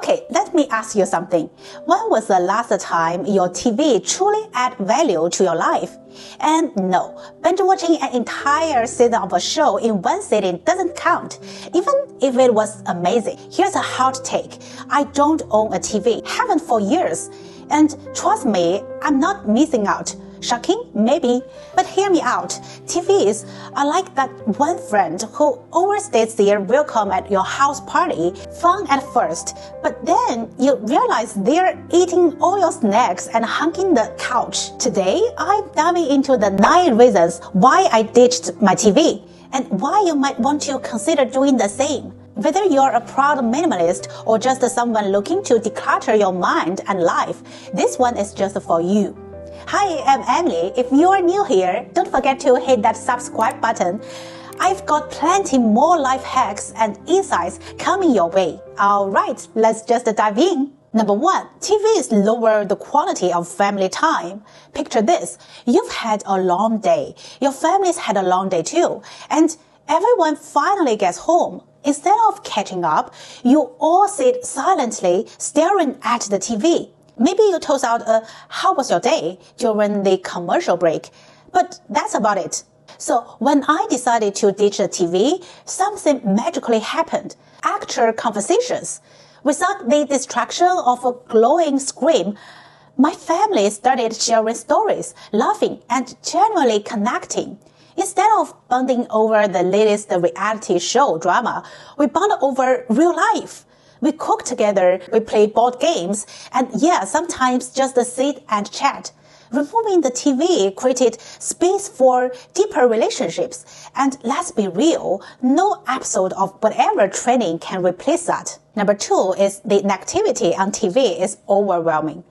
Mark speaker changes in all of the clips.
Speaker 1: Okay, let me ask you something. When was the last time your TV truly added value to your life? And no, binge watching an entire season of a show in one sitting doesn't count, even if it was amazing. Here's a hot take. I don't own a TV, haven't for years. And trust me, I'm not missing out. Shocking? Maybe. But hear me out. TVs are like that one friend who overstays their welcome at your house party. Fun at first, but then you realize they're eating all your snacks and hugging the couch. Today, I'm diving into the 9 reasons why I ditched my TV and why you might want to consider doing the same. Whether you're a proud minimalist or just someone looking to declutter your mind and life, this one is just for you. Hi, I'm Emily. If you are new here, don't forget to hit that subscribe button. I've got plenty more life hacks and insights coming your way. Alright, let's just dive in. Number 1, TVs lower the quality of family time. Picture this. You've had a long day. Your family's had a long day too. And everyone finally gets home. Instead of catching up, you all sit silently staring at the TV. Maybe you toss out how was your day during the commercial break, but that's about it. So when I decided to ditch the TV, something magically happened. Actual conversations. Without the distraction of a glowing screen, my family started sharing stories, laughing, and genuinely connecting. Instead of bonding over the latest reality show drama, we bond over real life. We cook together, we play board games, and sometimes just sit and chat. Removing the TV created space for deeper relationships. And let's be real, no episode of whatever training can replace that. Number 2 is the negativity on TV is overwhelming.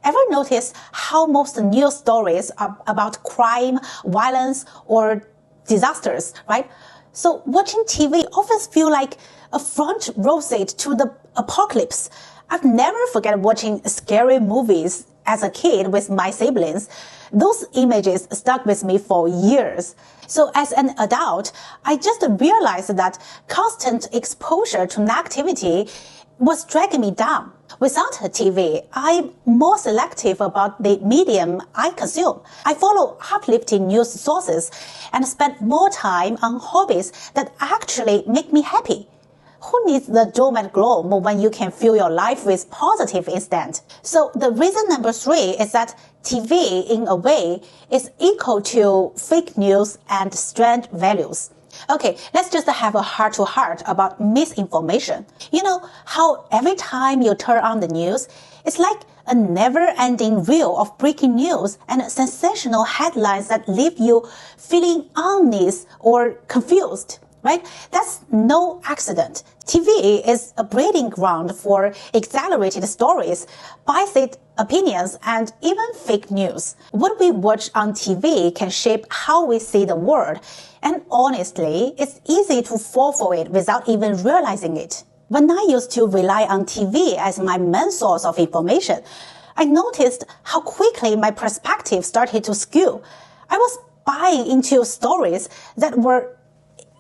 Speaker 1: Ever notice how most news stories are about crime, violence, or disasters, right? So watching TV often feels like a front row seat to the apocalypse. I've never forget watching scary movies as a kid with my siblings. Those images stuck with me for years. So as an adult, I just realized that constant exposure to negativity was dragging me down. Without a TV, I'm more selective about the medium I consume. I follow uplifting news sources and spend more time on hobbies that actually make me happy. Who needs the doom and gloom when you can fill your life with positive instead? So the reason number 3 is that TV, in a way, is equal to fake news and strange values. Okay, let's just have a heart-to-heart about misinformation. You know how every time you turn on the news, it's like a never-ending reel of breaking news and sensational headlines that leave you feeling uneasy or confused, right? That's no accident. TV is a breeding ground for exaggerated stories, biased opinions, and even fake news. What we watch on TV can shape how we see the world. And honestly, it's easy to fall for it without even realizing it. When I used to rely on TV as my main source of information, I noticed how quickly my perspective started to skew. I was buying into stories that were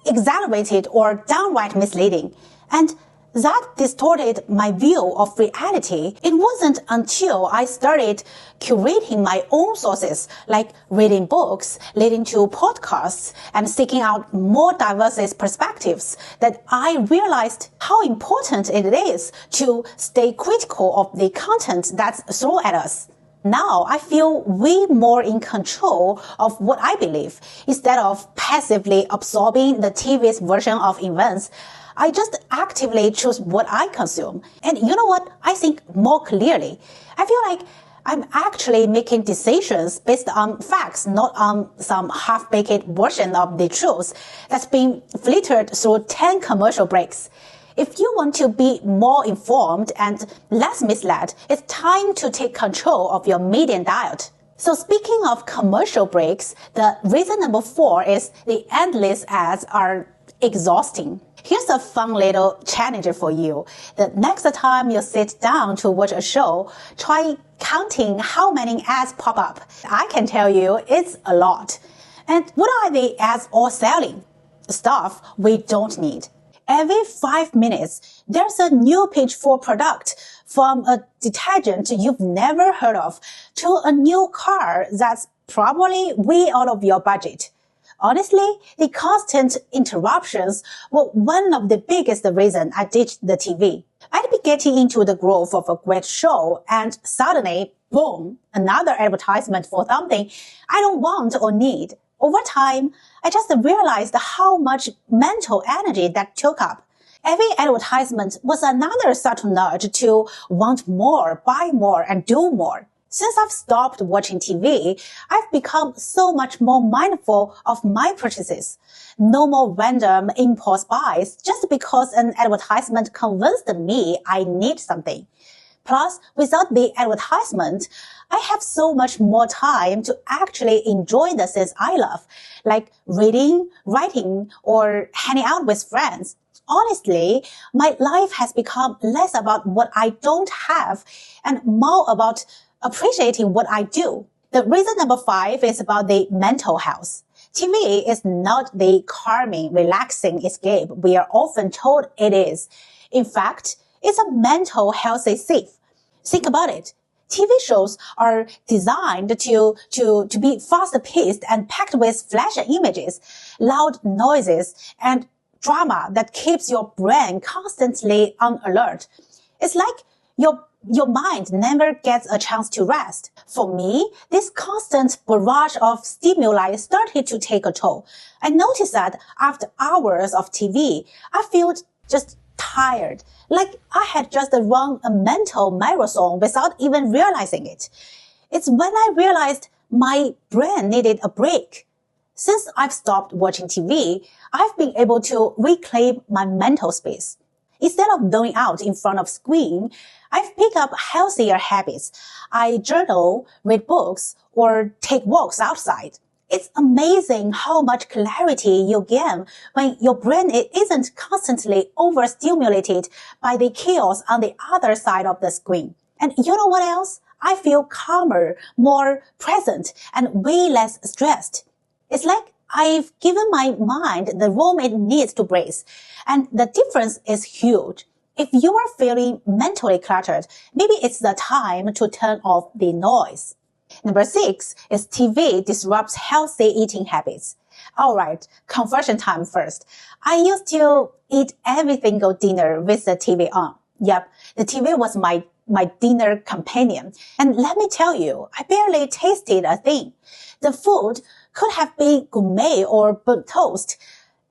Speaker 1: exaggerated or downright misleading. And that distorted my view of reality. It wasn't until I started curating my own sources, like reading books, listening to podcasts, and seeking out more diverse perspectives, that I realized how important it is to stay critical of the content that's thrown at us. Now I feel way more in control of what I believe. Instead of passively absorbing the TV's version of events, I just actively choose what I consume. And you know what? I think more clearly. I feel like I'm actually making decisions based on facts, not on some half-baked version of the truth that's been filtered through 10 commercial breaks. If you want to be more informed and less misled, it's time to take control of your media diet. So speaking of commercial breaks, the reason number 4 is the endless ads are exhausting. Here's a fun little challenge for you. The next time you sit down to watch a show, try counting how many ads pop up. I can tell you it's a lot. And what are the ads all selling? Stuff we don't need. Every 5 minutes, there's a new pitch for product, from a detergent you've never heard of to a new car that's probably way out of your budget. Honestly, the constant interruptions were one of the biggest reasons I ditched the TV. I'd be getting into the groove of a great show, and suddenly, boom, another advertisement for something I don't want or need. Over time, I just realized how much mental energy that took up. Every advertisement was another subtle nudge to want more, buy more, and do more. Since I've stopped watching TV, I've become so much more mindful of my purchases. No more random impulse buys just because an advertisement convinced me I need something. Plus, without the advertisement, I have so much more time to actually enjoy the things I love, like reading, writing, or hanging out with friends. Honestly, my life has become less about what I don't have and more about appreciating what I do. The reason number 5 is about the mental health. TV is not the calming, relaxing escape we are often told it is. In fact, it's a mental health thief. Think about it. TV shows are designed to be fast-paced and packed with flashy images, loud noises, and drama that keeps your brain constantly on alert. It's like your mind never gets a chance to rest. For me, this constant barrage of stimuli started to take a toll. I noticed that after hours of TV, I felt just tired, like I had just run a mental marathon without even realizing it. It's when I realized my brain needed a break. Since I've stopped watching TV, I've been able to reclaim my mental space. Instead of zoning out in front of screen, I've picked up healthier habits. I journal, read books, or take walks outside. It's amazing how much clarity you gain when your brain isn't constantly overstimulated by the chaos on the other side of the screen. And you know what else? I feel calmer, more present, and way less stressed. It's like I've given my mind the room it needs to breathe. And the difference is huge. If you are feeling mentally cluttered, maybe it's the time to turn off the noise. Number 6 is TV disrupts healthy eating habits. Alright, confession time first. I used to eat every single dinner with the TV on. Yep, the TV was my dinner companion. And let me tell you, I barely tasted a thing. The food could have been gourmet or burnt toast,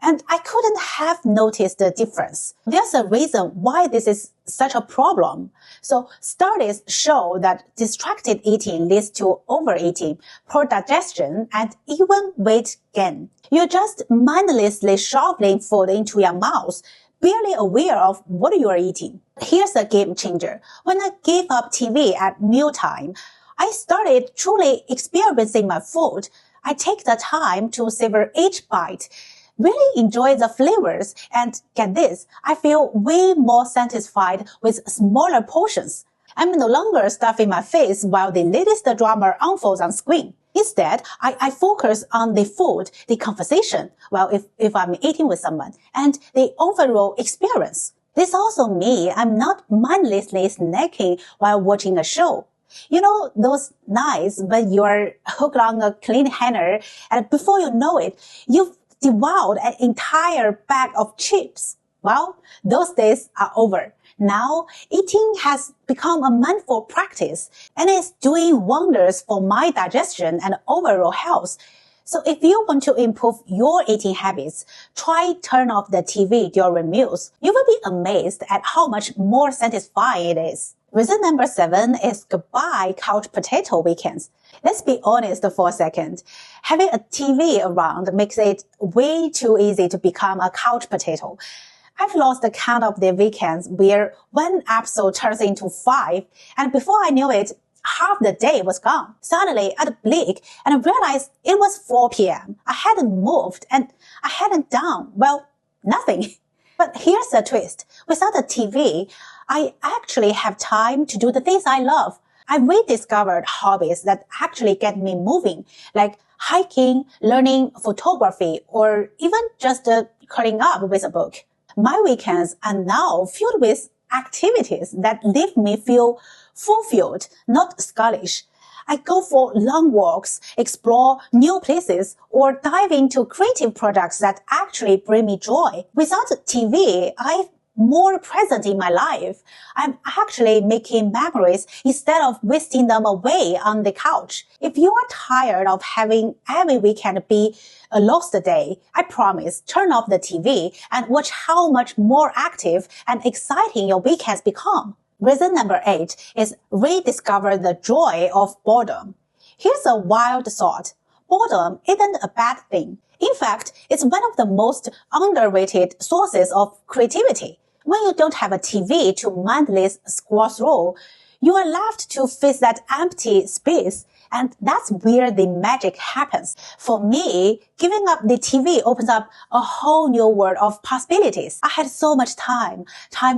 Speaker 1: and I couldn't have noticed the difference. There's a reason why this is such a problem. So studies show that distracted eating leads to overeating, poor digestion, and even weight gain. You're just mindlessly shoveling food into your mouth, barely aware of what you are eating. Here's a game changer. When I gave up TV at mealtime, I started truly experiencing my food. I take the time to savor each bite, really enjoy the flavors, and get this, I feel way more satisfied with smaller portions. I'm no longer stuffing my face while the latest drama unfolds on screen. Instead, I focus on the food, the conversation, well, if I'm eating with someone, and the overall experience. This also means I'm not mindlessly snacking while watching a show. You know, those nights when you're hooked on a clean hanger and before you know it, you've devoured an entire bag of chips. Well, those days are over. Now, eating has become a mindful practice and is doing wonders for my digestion and overall health. So if you want to improve your eating habits, try turn off the TV during meals. You will be amazed at how much more satisfying it is. Reason number 7 is goodbye couch potato weekends. Let's be honest for a second. Having a TV around makes it way too easy to become a couch potato. I've lost the count of the weekends where one episode turns into 5, and before I knew it, half the day was gone. Suddenly, I'd blink and I realized it was 4 p.m. I hadn't moved and I hadn't done, well, nothing. But here's the twist. Without the TV, I actually have time to do the things I love. I rediscovered hobbies that actually get me moving, like hiking, learning photography, or even just curling up with a book. My weekends are now filled with activities that leave me feel fulfilled, not sluggish. I go for long walks, explore new places, or dive into creative projects that actually bring me joy. Without TV, I'm more present in my life. I'm actually making memories instead of wasting them away on the couch. If you are tired of having every weekend be a lost day, I promise, turn off the TV and watch how much more active and exciting your weekends become. Reason number 8 is rediscover the joy of boredom. Here's a wild thought. Boredom isn't a bad thing. In fact, it's one of the most underrated sources of creativity. When you don't have a TV to mindlessly scroll through, you are left to face that empty space, and that's where the magic happens. For me, giving up the TV opens up a whole new world of possibilities. I had so much time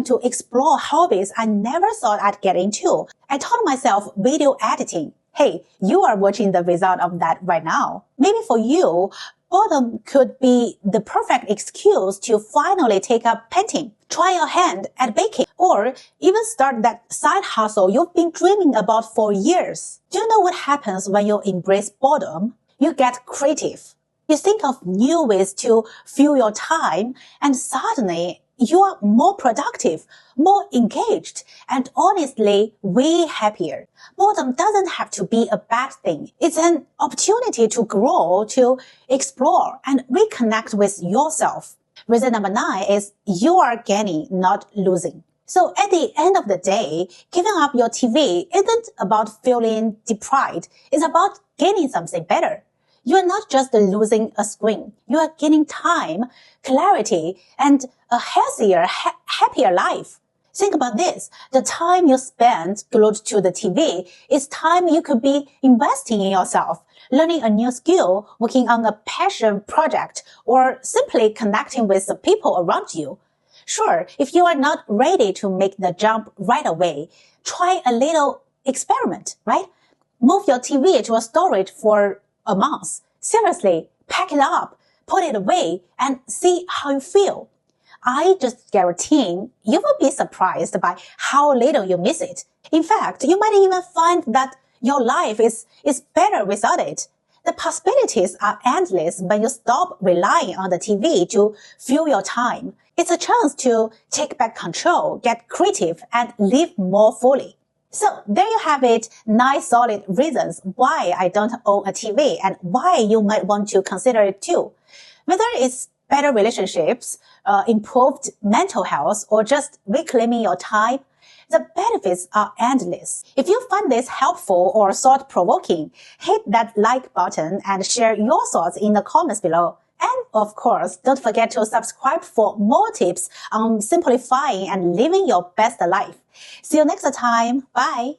Speaker 1: to explore hobbies I never thought I'd get into. I taught myself video editing. Hey, you are watching the result of that right now. Maybe for you, boredom could be the perfect excuse to finally take up painting, try your hand at baking, or even start that side hustle you've been dreaming about for years. Do you know what happens when you embrace boredom? You get creative. You think of new ways to fill your time, and suddenly you are more productive, more engaged, and honestly, way happier. Boredom doesn't have to be a bad thing. It's an opportunity to grow, to explore, and reconnect with yourself. Reason number 9 is you are gaining, not losing. So at the end of the day, giving up your TV isn't about feeling deprived. It's about gaining something better. You are not just losing a screen. You are gaining time, clarity, and a healthier, happier life. Think about this. The time you spend glued to the TV is time you could be investing in yourself, learning a new skill, working on a passion project, or simply connecting with the people around you. Sure, if you are not ready to make the jump right away, try a little experiment, right? Move your TV to a storage for a month. Seriously, pack it up, put it away, and see how you feel. I just guarantee you will be surprised by how little you miss it. In fact, you might even find that your life is better without it. The possibilities are endless when you stop relying on the TV to fill your time. It's a chance to take back control, get creative, and live more fully. So there you have it, 9 solid reasons why I don't own a TV and why you might want to consider it too. Whether it's better relationships, improved mental health, or just reclaiming your time, the benefits are endless. If you find this helpful or thought-provoking, hit that like button and share your thoughts in the comments below. And of course, don't forget to subscribe for more tips on simplifying and living your best life. See you next time. Bye.